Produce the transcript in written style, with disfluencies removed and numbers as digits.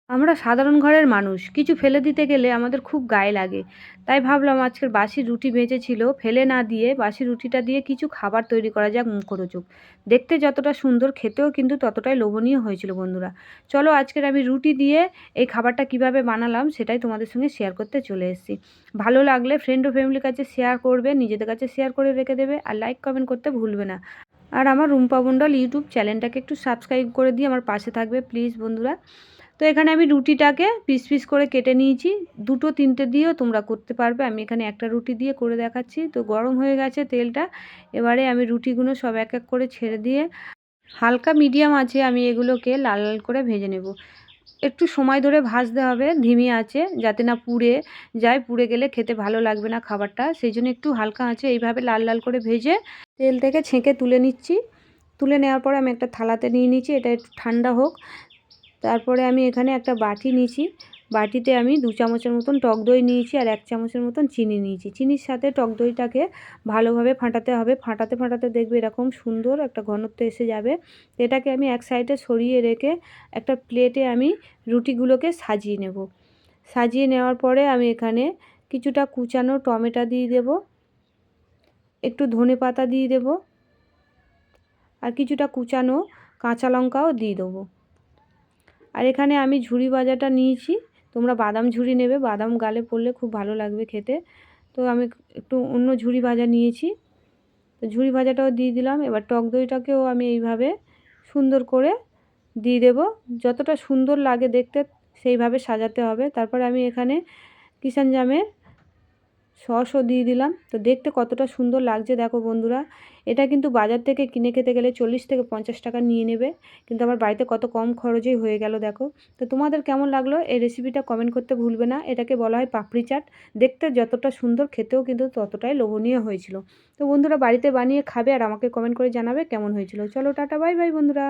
আমরা সাধারণ ঘরের মানুষ, কিছু ফেলে দিতে গেলে আমাদের খুব গায়ে লাগে। তাই ভাবলাম আজকের বাসি রুটি ভেজেছিল, ফেলে না দিয়ে বাসি রুটিটা দিয়ে কিছু খাবার তৈরি করা যাক মুখরোচক। দেখতে যতটা সুন্দর, খেতেও কিন্তু ততটাই লোভনীয় হয়েছিল বন্ধুরা। চলো আজকের আমি রুটি দিয়ে এই খাবারটা কিভাবে বানালাম সেটাই তোমাদের সঙ্গে শেয়ার করতে চলে এসেছি। ভালো লাগলে ফ্রেন্ড ও ফ্যামিলির কাছে শেয়ার করবে, নিজেদের কাছে শেয়ার করে রেখে দেবে, আর লাইক কমেন্ট করতে ভুলবে না। আর আমার রুম্পা মণ্ডল ইউটিউব চ্যানেলটাকে একটু সাবস্ক্রাইব করে দিয়ে আমার পাশে থাকবে প্লিজ বন্ধুরা। তো এখানে আমি রুটিটাকে পিস পিস করে কেটে নিয়েছি। 2-3টে দিয়েও তোমরা করতে পারবে, আমি এখানে একটা রুটি দিয়ে করে দেখাচ্ছি। তো গরম হয়ে গেছে তেলটা, এবারে আমি রুটিগুলো সব এক এক করে ছেড়ে দিয়ে হালকা মিডিয়াম আঁচে আমি এগুলোকে লাল লাল করে ভেজে নেব। একটু সময় ধরে ভাজতে হবে ধিমি আঁচে, যাতে না পুড়ে যায়। পুড়ে গেলে খেতে ভালো লাগবে না খাবারটা, সেই জন্য একটু হালকা আঁচে এইভাবে লাল লাল করে ভেজে তেল থেকে ছেঁকে তুলে নিচ্ছি। তুলে নেওয়ার পরে আমি একটা থালাতে নিয়ে নিচ্ছি, এটা একটু ঠান্ডা হোক। তারপরে আমি এখানে একটা বাটি নিয়েছি, বাটিতে আমি 2 চামচের মতন টক দই নিয়েছি আর 1 চামচের মতন চিনি নিয়েছি। চিনির সাথে টক দইটাকে ভালোভাবে ফাটাতে হবে। ফাটাতে ফাটাতে দেখবে এরকম সুন্দর একটা ঘনত্ব এসে যাবে। এটাকে আমি এক সাইডে সরিয়ে রেখে একটা প্লেটে আমি রুটিগুলোকে সাজিয়ে নেব। সাজিয়ে নেওয়ার পরে আমি এখানে কিছুটা কুচানো টমেটো দিয়ে দেব, একটু ধনেপাতা দিয়ে দেব, আর কিছুটা কুচানো কাঁচা লঙ্কাও দিয়ে দেবো। আর এখানে আমি ঝুরি ভাজাটা নিয়েছি, তোমরা বাদাম ঝুরি নেবে, বাদাম গালে পড়লে খুব ভালো লাগবে খেতে। তো আমি একটু অন্য ঝুরি ভাজা নিয়েছি, তো ঝুরি ভাজাটাও দিয়ে দিলাম। এবার টক দইটাকেও আমি এইভাবে সুন্দর করে দিয়ে দেব, যতটা সুন্দর লাগে দেখতে সেইভাবে সাজাতে হবে। তারপরে আমি এখানে কিষান জামের সসও দিয়ে দিলাম। তো দেখতে কতটা সুন্দর লাগছে দেখো বন্ধুরা। এটা কিন্তু বাজার থেকে কিনে খেতে গেলে 40 থেকে 50 টাকা নিয়ে নেবে, কিন্তু আমার বাড়িতে কত কম খরচেই হয়ে গেল দেখো। তো তোমাদের কেমন লাগলো এই রেসিপিটা কমেন্ট করতে ভুলবে না। এটাকে বলা হয় পাপড়ি চাট। দেখতে যতটা সুন্দর, খেতেও কিন্তু ততটাই লোভনীয় হয়েছিল। তো বন্ধুরা বাড়িতে বানিয়ে খাবে আর আমাকে কমেন্ট করে জানাবে কেমন হয়েছিল। চলো টাটা, বাই বাই বন্ধুরা।